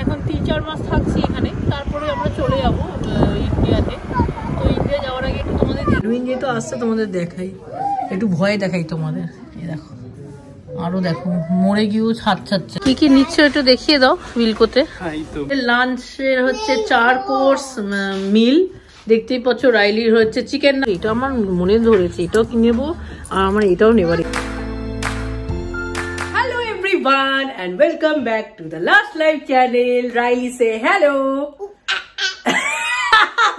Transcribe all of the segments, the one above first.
এখন 3-4 মাস থাকছি এখানে, তারপরে আমরা চলে যাবো ইন্ডিয়াতে। তো ইন্ডিয়া যাওয়ার আগে একটু তোমাদের হিরোইন যেহেতু আসছে তোমাদের দেখাই, একটু ভয় দেখাই তোমাদের। এই দেখো, আরো দেখো মরে গিয়েও ছাড়ছে। কি কি নিচ্ছ একটু দেখিয়ে দাও বিলকোতে। লাঞ্চের হচ্ছে 4 কোর্স মিল, দেখতেই পাচ্ছ। রাইলির হচ্ছে চিকেন, এটা আমার মনে ধরেছে, এটাও নেবো আর আমার এটাও নেবার। Hello everyone and welcome back to the Last Life channel. Riley say hello.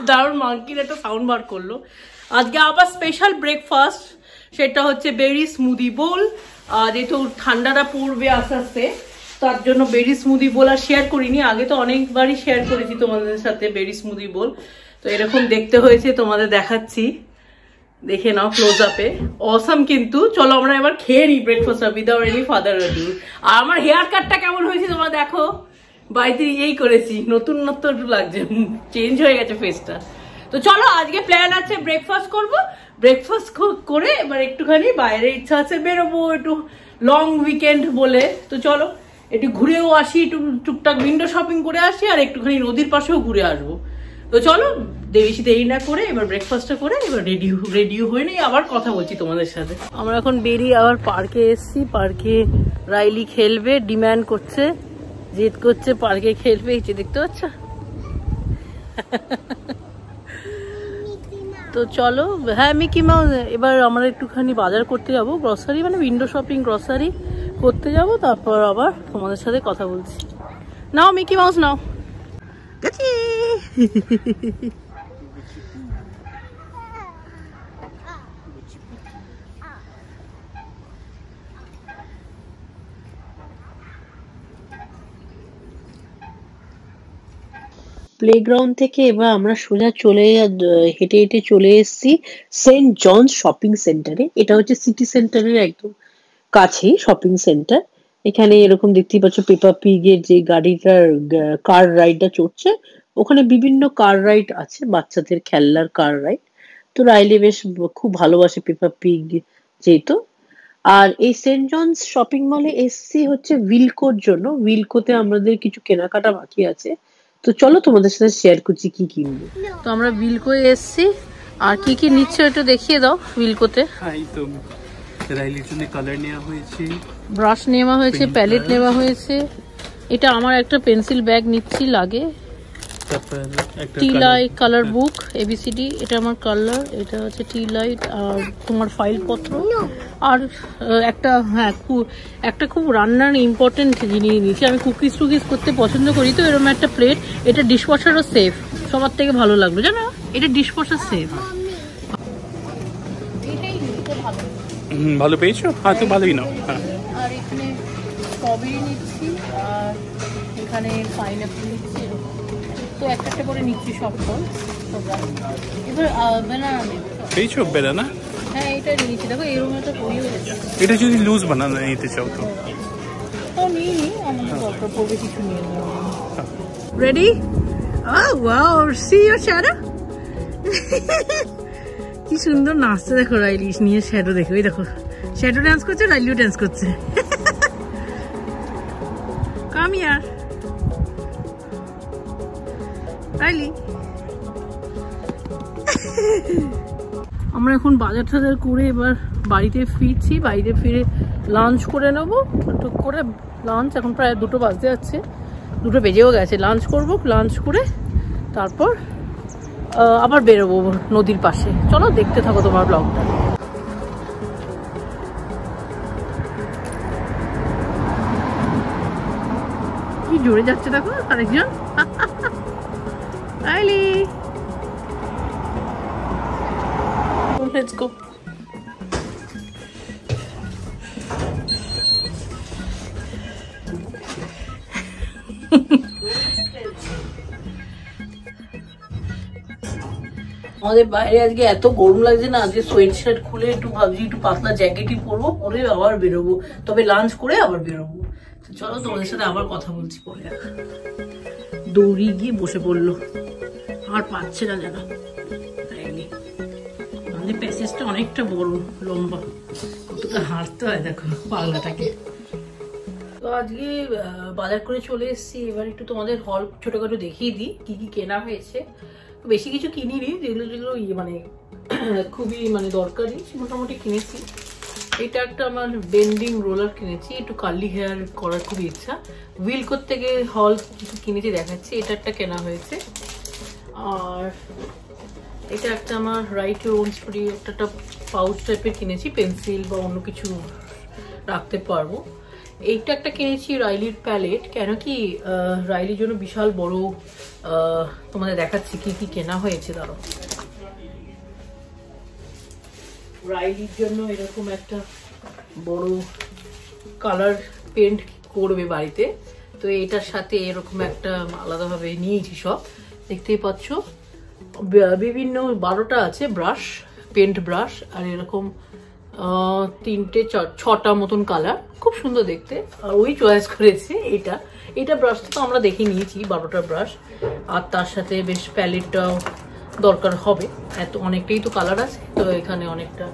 দারুণ মাঙ্কির একটা সাউন্ড বার করলো। আজকে আবার স্পেশাল ব্রেকফাস্ট, সেটা হচ্ছে বেরি স্মুদি বোল। যেহেতু ঠান্ডাটা পড়বে আস্তে আস্তে, তার জন্য বেরি স্মুদি বোল আর শেয়ার করিনি। আগে তো অনেকবারই শেয়ার করেছি তোমাদের সাথে বেরি স্মুদি বোল। তো এরকম দেখতে হয়েছে, তোমাদের দেখাচ্ছি, দেখে নাও ক্লোজ আপে। অসাম কিন্তু। চলো আমরা এবার খেয়ে নিই breakfast without any further ado. আর আমার হেয়ার কাটটা কেমন হয়েছে তোমরা দেখো, বাড়িতে এই করেছি, নতুন একটু লাগছে, চেঞ্জ হয়ে গেছে ফেসটা। তো চলো আজকে প্ল্যান আছে ব্রেকফাস্ট করব। ব্রেকফাস্ট করে এবার একটুখানি বাইরে ইচ্ছা আছে বেরোবো, একটু লং উইকেন্ড বলে। তো চলো একটু ঘুরেও আসি, একটু টুকটাক উইন্ডো শপিং করে আসি, আর একটুখানি নদীর পাশেও ঘুরে আসবো। তো চলো বেশি দেরি না করে এবার ব্রেকফাস্টটা করে এবার রেডিও হয়ে নেই, আবার কথা বলছি তোমাদের সাথে। আমরা এখন বেরিয়ে আবার পার্কে এসছি। পার্কে রাইলি খেলবে, ডিম্যান্ড করছে, জেদ করছে পার্কে খেলবে, এই যে দেখতে পাচ্ছ। তো চলো, হ্যাঁ মিকি মাউস। এবার আমরা একটুখানি বাজার করতে যাবো, গ্রসারি মানে উইন্ডো শপিং, গ্রসারি করতে যাব, তারপর আবার তোমাদের সাথে কথা বলছি। নাও মিকি মাউস নাও। প্লেগ্রাউন্ড থেকে এবার আমরা সোজা হেঁটে হেঁটে চলে এসেছি সেন্ট জনস শপিং সেন্টারে। এটা হচ্ছে সিটি সেন্টারের একদম কাছেই শপিং সেন্টার। এখানে এরকম দেখতেই পাচ্ছ পেপা পিগের যে গাড়িটার কার রাইডটা চড়ছে, ওখানে বিভিন্ন কার রাইড আছে, বাচ্চাদের খেলনার কার রাইড। তো রাইলি বেশ খুব ভালোবাসে পেপা পিগ যেহেতু। আর এই সেন্ট জনস শপিং মলে এসছি হচ্ছে উইলকোর জন্য। উইলকোতে আমাদের কিছু কেনাকাটা বাকি আছে, তো চলো তোমাদের সাথে শেয়ার করছি কি কিনবো। তো আমরা উইলকোয়ে এসছি, আর কি কি নিচ্ছ একটু দেখিয়ে দাও উইলকোতে। রাইলির জন্য কালার নেওয়া হয়েছে, ব্রাশ নেওয়া হয়েছে, প্যালেট নেওয়া হয়েছে। এটা আমার একটা পেন্সিল ব্যাগ নিচ্ছি লাগে। তারপর একটা টি লাইট কালার বুক এবিসিডি, এটা আমার কালার, এটা হচ্ছে টি লাইট আর তোমার ফাইল পত্র। আর একটা একটা খুব রান্নার ইম্পর্টেন্ট জিনিস নিয়েছি, আমি কুকিজ টুকিজ করতে পছন্দ করি, তো এরকম একটা প্লেট। এটা ডিশওয়াশারও সেফ, সবার থেকে ভালো লাগলো জানো, এটা ডিশওয়াশার সেফ। ভালো পেয়েছো? হ্যাঁ তো ভালোই নাও। হ্যাঁ, আর এখানে স্ট্রবেরি নিচ্ছি, আর এখানে পাইনাপল নিচ্ছি, তো একটা একটা করে নিচ্ছি সব ফল। এবার ব্যানানা নেবো। পেয়েছো বেদানা? হ্যাঁ এটা নিয়েছি, দেখো এরকম একটা পরিও গেছে। এটা যদি লুজ বানানা নিতে চাও তো নিয়ে নিই, আমাদের দরকার পড়বে কিছু নিয়ে নেবো। Ready? Wow, C your shadow. কি সুন্দর নাচতে দেখো রাইলি নিয়ে শ্যাডো, দেখো এই দেখো শ্যাডো ডান্স করছে, রাইলিও ডান্স করছে। Come here Riley. আমরা এখন বাজার টাজার করে এবার বাড়িতে ফিরছি। বাড়িতে ফিরে লাঞ্চ করে নেবো, টুক করে লাঞ্চ। এখন প্রায় 2টো বাজতে যাচ্ছে, 2টো বেজেও গেছে। লাঞ্চ করবো, লাঞ্চ করে তারপর আবার বেরোবো নদীর পাশে। চলো দেখতে থাকো তোমার ব্লগটা। কি জোরে যাচ্ছে দেখো আরেকজন। Riley, let's go. আমাদের বাইরে আজকে এত গরম লাগছে না, আজকে সোয়েট শার্ট খুলে একটু ভাবছি একটু পাতলা জ্যাকেটই পরবো, পরে আবার বেরোবো, তবে লাঞ্চ করে আবার বেরোবো। তো চলো তোমাদের সাথে আবার কথা বলছি পরে। দৌড়ি গিয়ে বসে পড়লো, আর পাচ্ছে না যেন। আমাদের প্যাসেজটা অনেকটা বড়, লম্বা, কতটা হাঁটতে হয় দেখো পাগলাটাকে। তো আজকে বাজার করে চলে এসেছি। এবার একটু তোমাদের হল ছোটখাটো দেখিয়ে দিই কি কি কেনা হয়েছে। বেশি কিছু কিনিনি, যেগুলো যেগুলো মানে খুবই মানে দরকারি মোটামুটি কিনেছি। এটা একটা আমার বেন্ডিং রোলার কিনেছি, একটু কার্লি হেয়ার করার খুব ইচ্ছা। উইলকোর থেকে হল কিছু কিনেছি দেখাচ্ছি। এটা একটা কেনা হয়েছে। আর এটা একটা আমার রাইট ওন স্টোরি একটা পাউচ টাইপের কিনেছি, পেন্সিল বা অন্য কিছু রাখতে পারবো। এইটা একটা কিনেছি রাইলির প্যালেট, কেন কি রাইলির জন্য বিশাল বড়। তোমাদের দেখাচ্ছি কি কি কেনা হয়েছে। দাঁড়ো, রাইলির জন্য এরকম একটা বড় কালার পেন্ট করবে বাড়িতে, তো এটার সাথে এরকম একটা আলাদাভাবে নিয়েছি। সব দেখতেই পাচ্ছ, বিভিন্ন 12টা আছে ব্রাশ, পেন্ট ব্রাশ, আর এরকম 3টে 6টা মতন কালার, খুব সুন্দর দেখতে। আর ওই চয়েস করেছে এটা ব্রাশটা তো আমরা দেখে নিয়েছি 12টা ব্রাশ, আর তার সাথে বেশ প্যালেটটাও দরকার হবে, এত অনেকটাই তো কালার আছে, তো এখানে অনেকটা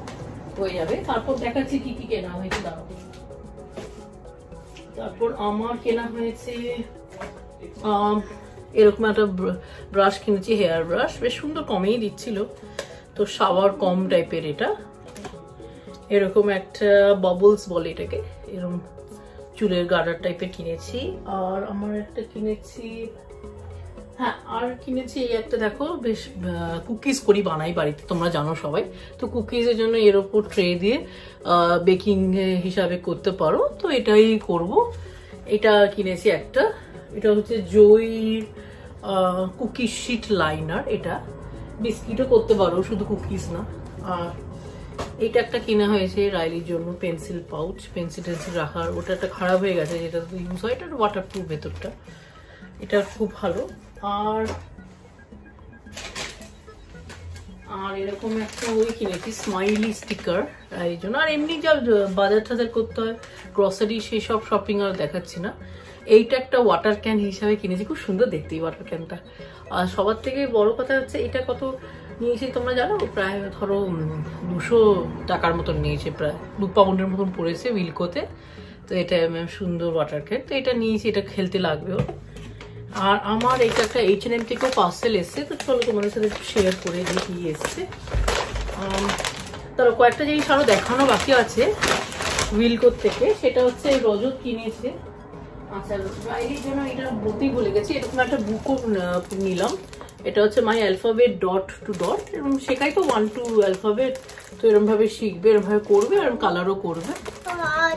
হয়ে যাবে। তারপর দেখাচ্ছি কি কি কেনা হয়েছে। দাঁড়াও, তারপর আমার কেনা হয়েছে এরকম একটা ব্রাশ কিনেছি, হেয়ার ব্রাশ, বেশ সুন্দর, কমেই দিচ্ছিল, তো শাওয়ার কম টাইপের। এটা এরকম একটা বাবলস বলে এটাকে, এরকম চুলের গার্ডার টাইপের কিনেছি। আর আমার একটা কিনেছি, হ্যাঁ আর কিনেছি এই একটা, দেখো বেশ কুকিজ করি বানাই বাড়িতে, তোমরা জানো সবাই, তো কুকিজের জন্য এর ওপর ট্রে দিয়ে বেকিং হিসাবে করতে পারো, তো এটাই করব। এটা কিনেছি একটা, এটা হচ্ছে জয়ীর কুকি শিট লাইনার। এটা বিস্কিটও করতে পারো, শুধু কুকিজ না। আর এটা একটা কেনা হয়েছে রাইলির জন্য, পেন্সিল পাউচ, পেন্সিল টেন্সিল রাখার। ওটা একটা খারাপ হয়ে গেছে, যেটা ইউজ হয়, এটা ওয়াটারপ্রুফ ভেতরটা, এটা খুব ভালো। আর এরকম একটা ওই কিনেছি স্মাইলি স্টিকার এই জন্য। আর এমনি যা বাজার টাজার করতে হয় গ্রসারি, সেই সব শপিং আর দেখাচ্ছি না। এইটা একটা ওয়াটার ক্যান হিসাবে কিনেছি, খুব সুন্দর দেখতে এই ওয়াটার ক্যানটা। আর সবার থেকে বড় কথা হচ্ছে এটা কত নিয়েছি তোমরা জানো? প্রায় ধরো 200 টাকার মতন নিয়েছে, প্রায় 2 পাউন্ডের মতন পড়েছে উইলকোতে। তো এটা সুন্দর ওয়াটার ক্যান, তো এটা নিয়েছি, এটা খেলতে লাগবেও। আর আমার এটা একটা H&M থেকেও পার্সেল এসছে, তো চলো তোমাদের সাথে শেয়ার করে দিই কি এসছে। তারপর কয়েকটা জিনিস আরো দেখানো বাকি আছে উইলকোর থেকে, সেটা হচ্ছে রজত কিনেছে। আচ্ছা, রাইলির জন্য এটা বলতেই ভুলে গেছি, এরকম একটা বুকও নিলাম। এটা হচ্ছে মাই অ্যালফাবেট ডট টু ডট, এবং শেখাই তো 1 to অ্যালফাবেট, তো এরকম ভাবে শিখবে, এরকম ভাবে করবে, আর কালারও করবে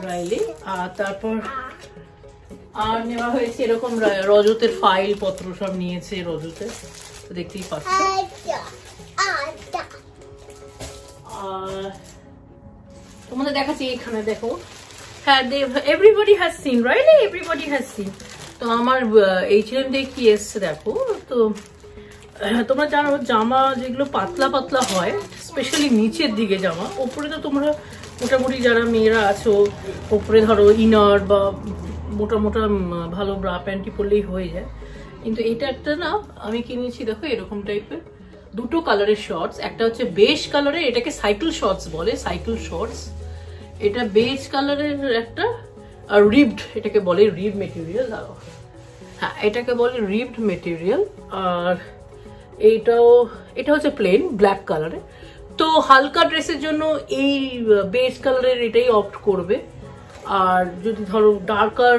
রাইলি। আর তারপর আর নেওয়া হয়েছে এরকম রজতের ফাইল পত্র, সব নিয়েছে রজতের, তো দেখতেই পাচ্ছ। আর তোমাদের দেখাচ্ছি এখানে, দেখো, হ্যাঁ everybody has seen, right, everybody has seen. তো আমার H&M থেকে কি এসছে দেখো। তো তোমরা জানো জামা যেগুলো পাতলা পাতলা হয়, স্পেশালি নিচের দিকে জামা, ওপরে তো তোমরা মোটামুটি যারা মেয়েরা আছো ওপরে ধরো ইনার বা মোটা মোটা ভালো ব্রা প্যান্টি পরলেই হয়ে যায়, কিন্তু এটা একটা না আমি কিনেছি, দেখো এরকম টাইপের 2টো কালারের শর্টস। একটা হচ্ছে বেজ কালারের, এটাকে সাইকেল শর্টস বলে, সাইকেল শর্টস। এটা বেজ কালারের একটা, আর রিবড এটাকে বলে, রিব মেটেরিয়াল। হ্যাঁ এটাকে বলে রিবড মেটেরিয়াল। আর এটা হচ্ছে প্লেন ব্ল্যাক কালারের। তো হালকা ড্রেসের জন্য এই বেজ কালারের এটাই অপ্ট করবে। আর যদি ধরো ডার্কার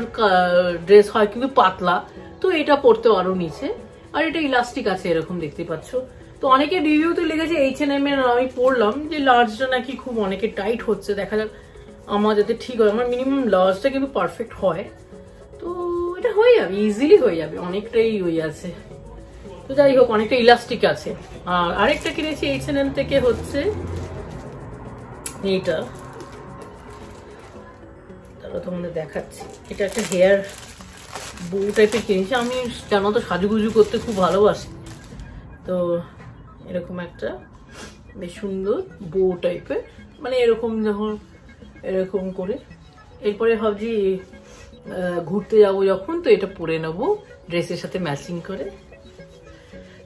ড্রেস হয় কিন্তু পাতলা, তো এটা পরতে আরো নিচে। আর এটা ইলাস্টিক আছে, এরকম দেখতে পাচ্ছ। তো অনেকে রিভিউতে লিখেছে H&M এর, আমি পড়লাম যে লার্জটা নাকি খুব অনেকে টাইট হচ্ছে, দেখা যাক আমার যাতে ঠিক হয়। আমার মিনিমাম লার্জটা কিন্তু পারফেক্ট হয়, তো এটা হয়ে যাবে, ইজিলি হয়ে যাবে, অনেকটাই হয়ে আছে। তো যাই হোক, অনেকটা ইলাস্টিক আছে। আর আরেকটা কিনেছি H&M থেকে, হচ্ছে এইটা, তোমাদের দেখাচ্ছি। এটা একটা হেয়ার বউ টাইপের কিনেছি, আমি জানো তো সাজুগুজু করতে খুব ভালোবাসি, তো এরকম একটা বেশ সুন্দর বউ টাইপের, মানে এরকম যখন এরকম করে, এরপরে ভাবছি ঘুরতে যাবো যখন, তো এটা পরে নেবো ড্রেসের সাথে ম্যাচিং করে।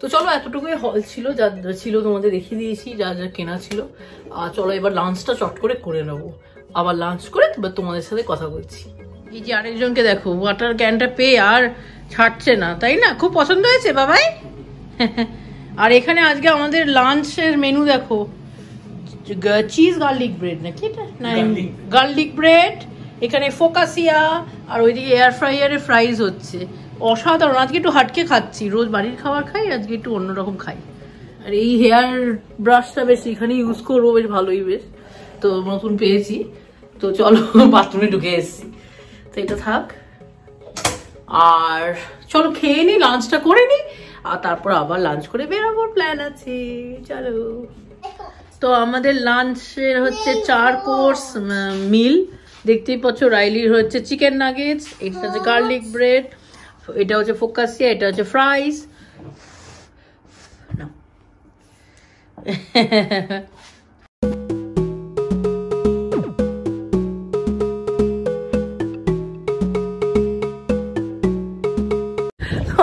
তো চলো, এতটুকুই হল ছিল, যা ছিল তোমাদের দেখিয়ে দিয়েছি, যা যা কেনা ছিল। আর চলো এবার লাঞ্চটা চট করে নেবো, আবার লাঞ্চ করে এবার তোমাদের সাথে কথা বলছি। এই যে আরেকজনকে দেখো ওয়াটার ক্যানটা পেয়ে আর ছাড়ছে না, তাই না? খুব পছন্দ হয়েছে বাবাই। আর এখানে আজকে আমাদের লাঞ্চের মেনু দেখো, চিজ গার্লিক ব্রেড নাকি এটা, না গার্লিক ব্রেড, এখানে ফোকাসিয়া, আর ওইদিকে এয়ার ফ্রায়ারে ফ্রাইজ হচ্ছে। অসাধারণ। আজকে একটু হাটকে খাচ্ছি, রোজ বাড়ির খাবার খাই, আজকে একটু অন্যরকম খাই। আর এই হেয়ার ব্রাশটা বেশ এখানে ইউজ করবো, বেশ ভালোই, বেশ তো নতুন পেয়েছি। তো চলো বাথরুমে ঢুকে এসছি, তো এটা থাক। আর চলো খেয়ে নি, লাঞ্চটা করে নি, আর তারপর আবার লাঞ্চ করে বেরোবার প্ল্যান আছে। চলো। তো আমাদের লাঞ্চের হচ্ছে 4 কোর্স মিল। দেখতেই পাচ্ছ, রাইলির হচ্ছে চিকেন নাগেটস, এটা হচ্ছে গার্লিক ব্রেড, এটা হচ্ছে ফোকাসিয়া, এটা হচ্ছে ফ্রাইস।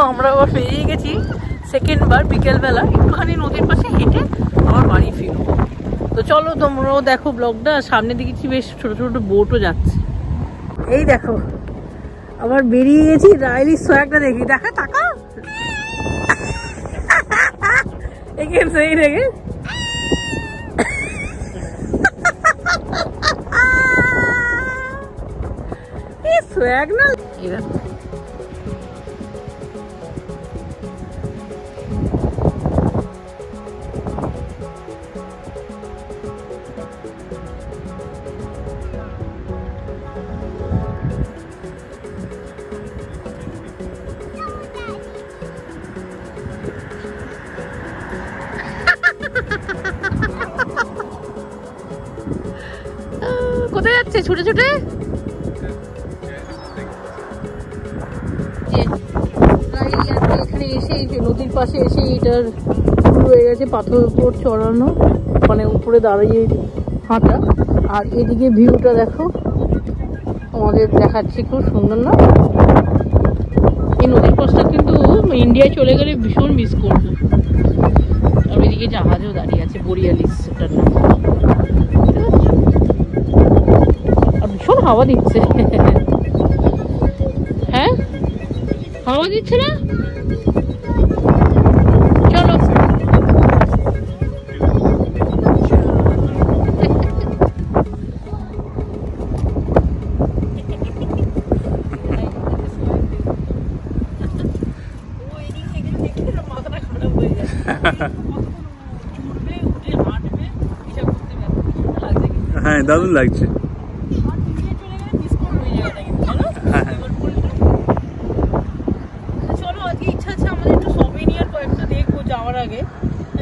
আমরা আবার ফিরে গেছি সেকেন্ড বার বিকেলবেলা, একটুখানি নদীর পাশে হেঁটে আবার বাড়ি ফিরবো। তো চলো তোমরাও দেখো ব্লগটা। সামনে দেখেছি বেশ ছোট ছোট বোটও যাচ্ছে। এই দেখো আবার বেরিয়ে গেছি, রাইলির সোয়াগটা দেখি, দেখা টাকা সেই দেখে সোয়াগ না। কোথায় যাচ্ছে ছুটে ছুটে? এখানে এসে নদীর পাশে এসে এটার শুরু হয়ে গেছে পাথরের উপর চড়ানো, মানে উপরে দাঁড়িয়ে হাঁটা। আর এদিকে ভিউটা দেখো, আমাদের দেখাচ্ছি, খুব সুন্দর না? এই নদীর পাশটা কিন্তু ইন্ডিয়ায় চলে গেলে ভীষণ মিস করবো। আর ওইদিকে জাহাজও দাঁড়িয়ে আছে, বরিয়ালিস ওটার নাম। আর ভীষণ হাওয়া দিচ্ছে। হ্যাঁ হাওয়া দিচ্ছে না? চলো। হ্যাঁ দারুণ লাগছে। চলো আজকে ইচ্ছা আছে আমাদের একটু সবেনিয়ার কয়েকটা দেখবো যাওয়ার আগে।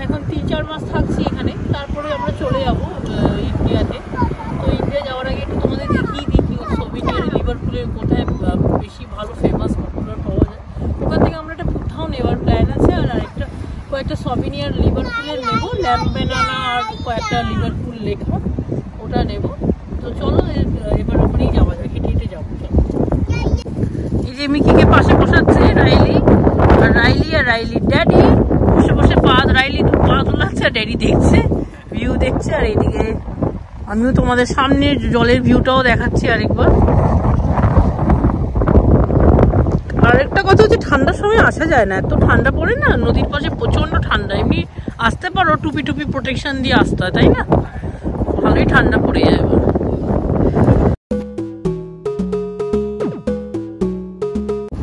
এখন 3-4 মাস থাকছি এখানে, তারপরে আমরা চলে যাবো ইন্ডিয়াতে। তো ইন্ডিয়া যাওয়ার আগে একটু তোমাদের দেখিয়ে দিই সবেনিয়ার লিভারপুলের কোথায় বেশি ভালো ফেমাস পপুলার পাওয়া যায়। ওখান থেকে আমরা একটা ফুডটাও নেওয়ার প্ল্যান আছে। আর আরেকটা কয়েকটা সবেনিয়ার লিভারপুলের নেবো, ল্যাম্প ব্যানানা আর কয়েকটা লিভারপুল লেখা, ওটা নেব। তো চলো এবার ওখানেই যাওয়া যায়, হেঁটে হেঁটে যাবো। এই যে মিকিকে পাশে বসাচ্ছে রাইলি, আর রাইলির ড্যাডি বসে বসে রাইলি পা তোলাচ্ছে, আর ড্যাডি দেখছে, ভিউ দেখছে। আর এইদিকে আমিও তোমাদের সামনে জলের ভিউটাও দেখাচ্ছি আরেকবার। আরেকটা কথা হচ্ছে, ঠান্ডার সময় আসা যায় না, এত ঠান্ডা পড়ে না নদীর পাশে, প্রচন্ড ঠান্ডা। এমনি আসতে পারো, টুপি টুপি প্রোটেকশন দিয়ে আসতে হয়, তাই না? ভালোই ঠান্ডা পড়ে যায়।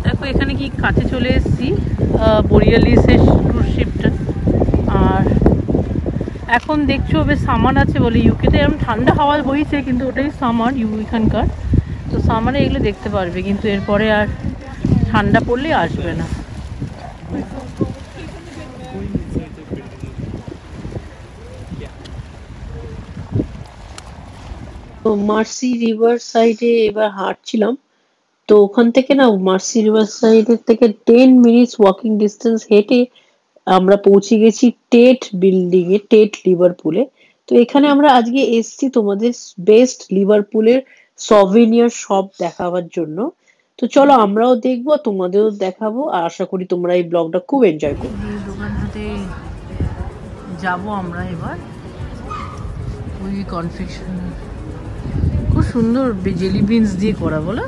দেখো এখানে কি কাছে চলে এসেছি, বরিয়ালিসের ক্রুজ শিপটা। আর এখন দেখছো বেশ সামার আছে বলে, ইউকেতে এরকম ঠান্ডা হাওয়া বইছে, কিন্তু ওটাই সামার এখানকার। তো সামারে এগুলো দেখতে পারবে, কিন্তু এরপরে আর ঠান্ডা পড়লে আসবে না। তো মার্সি রিভার সাইডে এবার হাঁটছিলাম। তো ওখান থেকে না, মার্সি রিভার সাইডের থেকে 10 মিনিটস ওয়াকিং ডিস্টেন্স হেঁটে আমরা পৌঁছে গেছি টেট বিল্ডিং এ, টেট লিভারপুলে। তো এখানে আমরা আজকে এসছি তোমাদের বেস্ট লিভারপুলের সভেনিয়ার শপ দেখাবার জন্য। তো চলো আমরাও দেখবো, তোমাদেরও দেখাবো, আর আশা করি তোমরা এই ব্লগটা খুব এনজয় করবে। এই দোকানটাতে যাবো আমরা এবার। ওই কনফেকশন খুব সুন্দর জেলি বিনস দিয়ে করা বলো।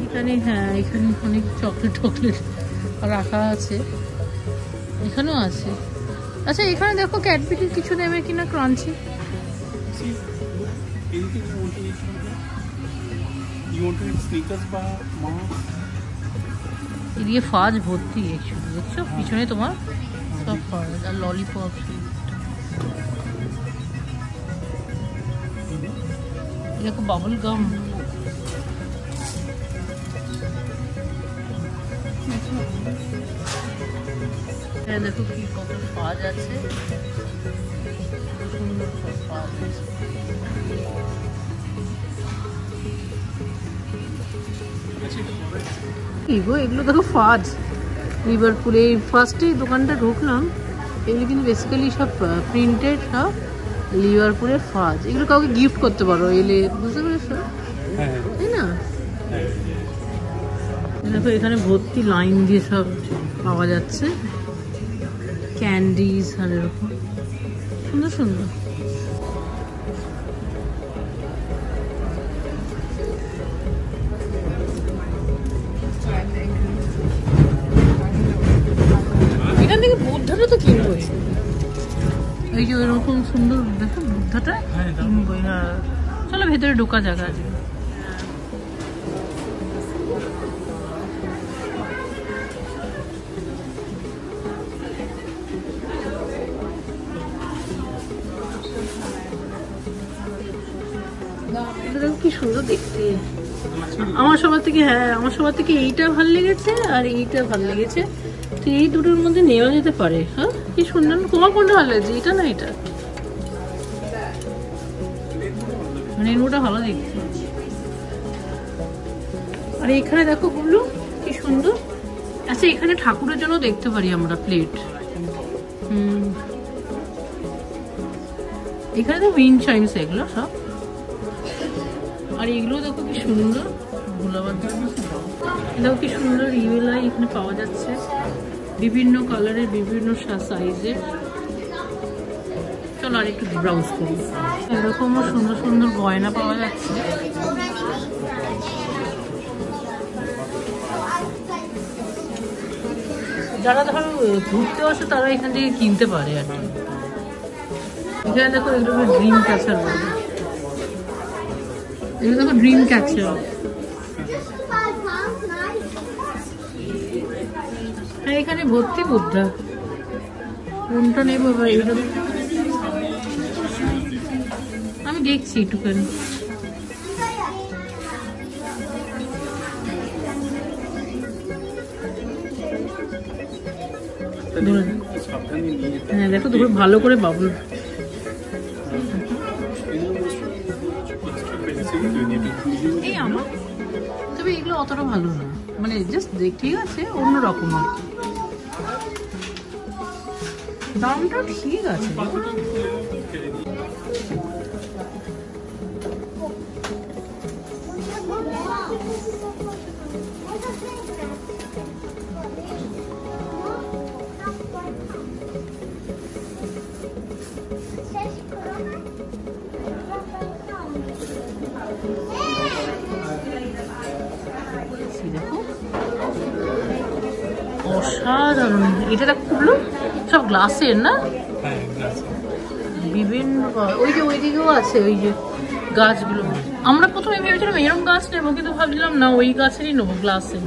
এখানে হ্যাঁ এখানে অনেক চকলেট টকলেট রাখা আছে, এখানেও আছে। আচ্ছা এখানে দেখো ক্যাডবেরির কিছু নেবে কিনা ক্রাঞ্চি। এদিকে ফাজ ভর্তি দেখছো পিছনে তোমার সব ফাজ আর ললিপপ। দেখো বাবল গাম, দেখো কি কত ফাজ আছে, সুন্দর সব ফাজ আছে। এগুলো দেখো ফাজ লিভারপুলে। ফার্স্টে দোকানটা ঢুকলাম, এগুলো কিন্তু বেসিক্যালি সব প্রিন্টেড সব লিভারপুলের ফাজ। এগুলো কাউকে গিফট করতে পারো এলে, বুঝতে পেরেছো তাই না? দেখো এখানে ভর্তি লাইন দিয়ে সব পাওয়া যাচ্ছে ক্যান্ডিজ আর এরকম সুন্দর সুন্দর। এখান থেকে বুদ্ধাটা তো কিনবই, এই যে এরকম সুন্দর দেখো বুদ্ধাটা কিনবই। হ্যাঁ চলো ভেতরে ঢোকা জায়গা আছে। কি সুন্দর দেখতে। আমার সবার থেকে হ্যাঁ আমার সবার থেকে এইটা ভাল লেগেছে আর এইটা ভাল লেগেছে, তো এই দুটোর মধ্যে নেওয়া যেতে পারে। হ্যাঁ কি সুন্দর। তোমার কোনটা ভালো লাগছে, এটা না এটা? মানে রেনবোটা ভালো দেখতে। আর এখানে দেখো গুলো কি সুন্দর। আচ্ছা এখানে ঠাকুরের জন্য দেখতে পারি আমরা প্লেট। এখানে তো উইন্ড চাইমস এগুলো সব। আর এগুলো দেখো কি সুন্দর গোলাবাদ, দেখো কি সুন্দর ইউএলআই এখানে পাওয়া যাচ্ছে বিভিন্ন কালারের বিভিন্ন সাইজের। চলো আর একটু ব্রাউজ করি। এরকমও সুন্দর সুন্দর গয়না পাওয়া যাচ্ছে। যারা ধরো ঘুরতে আসে তারা এখান থেকে কিনতে পারে আর কি। এখানে দেখো এগুলো ড্রিম ক্যাচার বলে, এগুলো দেখো ড্রিম ক্যাচার। হ্যাঁ এখানে ভর্তি বুদ্ধা, কোনটা নেবো ভাই? এটা আমি দেখছি একটুখানি। হ্যাঁ দেখো তোমরা ভালো করে বাবুল। এই আমার তবে এগুলো অতটা ভালো না, মানে জাস্ট দেখ ঠিক আছে অন্যরকম আর কি। দামটা ঠিক আছে। অসাধারণ। এটা দেখো সব গ্লাসের না, বিভিন্ন ওই যে ওইদিকেও আছে ওই যে গাছগুলো। আমরা প্রথমে ভেবেছিলাম এরকম গাছ নেবো, কিন্তু ভাবছিলাম না ওই গাছেরই নেবো গ্লাসের।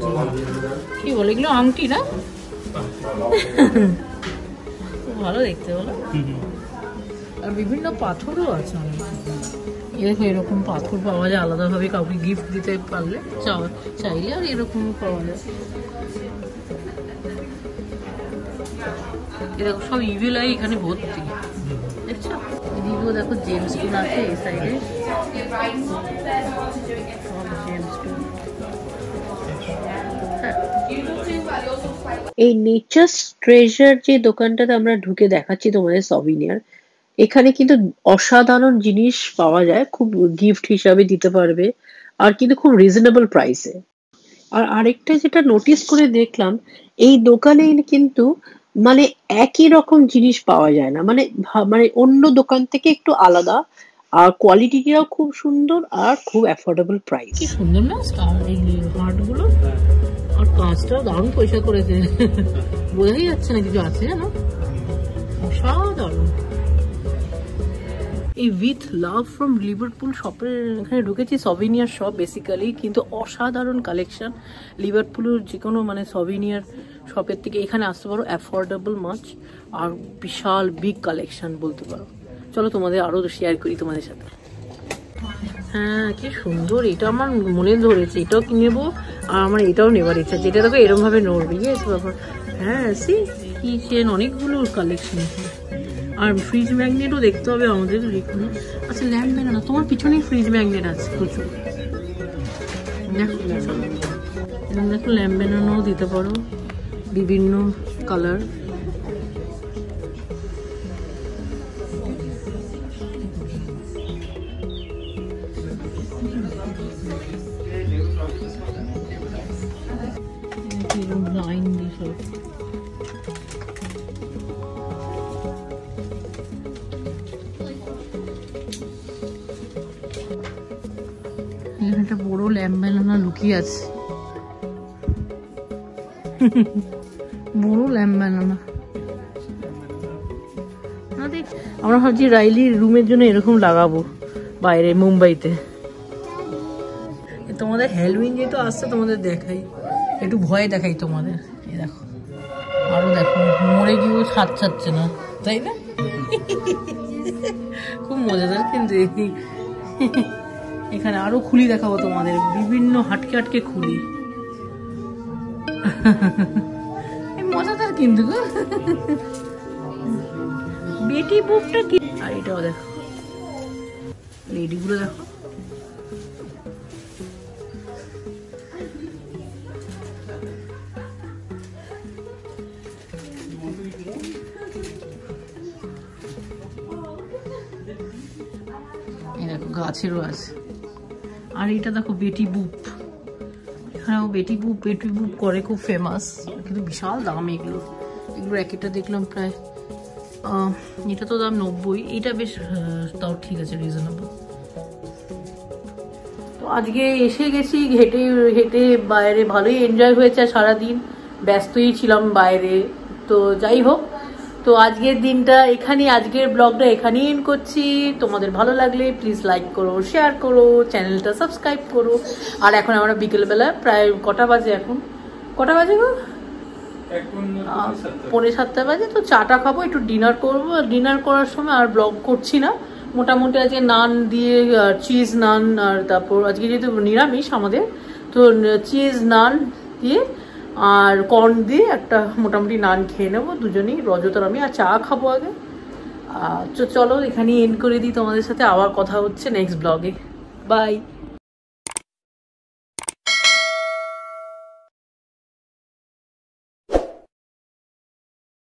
কি বলে এগুলো আংটি না? ভালো দেখতে বলো। আর বিভিন্ন পাথরও আছে অনেক। এরকম এরকম পাথর পাওয়া যায় আলাদাভাবে, কাউকে গিফট দিতে পারলে চাইলে। আর এরকম পাওয়া যায়। দেখো সব ইভিলাই এখানে ভর্তি, দেখছো? এদিকেও দেখো জেমস স্টোন আছে এই সাইডে, এই নেচার ট্রেজার যে দোকানটাতে আমরা ঢুকে দেখাচ্ছি তোমাদের সভিনিয়ার, এখানে কিন্তু অসাধারণ জিনিস পাওয়া যায়, খুব গিফট হিসাবে দিতে পারবে আর কিন্তু খুব রিজনেবল প্রাইসে। আর আরেকটা যেটা নোটিস করে দেখলাম, এই দোকানে কিন্তু মানে একই রকম জিনিস পাওয়া যায় না, মানে মানে অন্য দোকান থেকে একটু আলাদা, আর কোয়ালিটিটাও খুব সুন্দর আর খুব অ্যাফোর্ডেবল প্রাইস। কি সুন্দর না স্টার এই হার্টগুলো, আর কাজটাও দারুণ পয়সা করেছে, বোঝাই যাচ্ছে না কিছু আছে জানো, অসাধারণ। এই উইথ লাভ ফ্রম লিভারপুল শপের এখানে ঢুকেছি, সভিনিয়ার শপ বেসিক্যালি, কিন্তু অসাধারণ কালেকশন। লিভারপুলের যে কোনো মানে সভিনিয়ার শপের থেকে এখানে আসতে পারো, অ্যাফোর্ডেবল মাছ আর বিশাল বিগ কালেকশন বলতে পারো। চলো তোমাদের আরও শেয়ার করি তোমাদের সাথে। হ্যাঁ কি সুন্দর, এটা আমার মনে ধরেছে, এটাও কিনেবো, আর আমার এটাও নেবার ইচ্ছা, যেটা দেখো এরকম ভাবে নড়বে। ইয়েস বাবা, হ্যাঁ সি কি চেন, অনেকগুলো কালেকশন। আর ফ্রিজ ম্যাগনেটও দেখতে হবে আমাদের এখানে। আচ্ছা ল্যাম্প বেনানা, তোমার পিছনে ফ্রিজ ম্যাগনেট আছে প্রচুর, দেখো এরকম দেখো, ল্যাম্প বেনানাও দিতে পারো বিভিন্ন কালার। লাইন দিয়ে সব এখানে একটা বড় ল্যাম্প বেনানা লুকিয়ে আছে, বড় ল্যাম্প বেনানা। আমরা ভাবছি রাইলির রুমের জন্য এরকম লাগাবো বাইরে মুম্বাইতে। তোমাদের হ্যালোউইন যেহেতু আসছে তোমাদের দেখাই, একটু ভয় দেখাই তোমাদের। এই দেখো আরো দেখো, মরে গিয়েও ছাদ ছাড়ছে না, তাই না? খুব মজাদার কিন্তু। এখানে আরো খুলি দেখাবো তোমাদের, বিভিন্ন হাটকে হাটকে খুলি, মজাদার কিন্তু। বেটি বুকটা কি, আর এটাও দেখো, লেডিগুলো দেখো, গাছেরও আছে। আর এটা দেখো বেটি বুপ, এখানেও বেটি বুপ করে, খুব ফেমাস, কিন্তু বিশাল দাম এগুলো। এগুলো এক একটা দেখলাম প্রায়, এটা তো দাম 90, এটা বেশ তাও ঠিক আছে, রিজনেবল। তো আজকে এসে গেছি হেঁটে হেঁটে বাইরে, ভালোই এনজয় হয়েছে, সারাদিন ব্যস্তই ছিলাম বাইরে। তো যাই হোক, তো আজকের দিনটা এখানে, আজকের ব্লগটা এখানেই এন্ড করছি। তোমাদের ভালো লাগলে প্লিজ লাইক করো, শেয়ার করো, চ্যানেলটা সাবস্ক্রাইব করো। আর এখন আমরা বিকেলবেলা প্রায় কটা বাজে, এখন কটা বাজে গো, 6:45 বাজে। তো চাটা খাবো, একটু ডিনার করবো। ডিনার করার সময় আর ব্লগ করছি না, মোটামুটি আজকে নান দিয়ে, চিজ নান, আর তারপর আজকে যেহেতু নিরামিষ আমাদের, তো চিজ নান দিয়ে আর কর্ন দিয়ে একটা মোটামুটি নান খেয়ে নেবো দুজনেই, রজতার আমি, আর চা খাবো আগে। চলো এখানেই এন্ড করে দিই, তোমাদের সাথে আবার কথা হচ্ছে নেক্সট ব্লগে। বাই।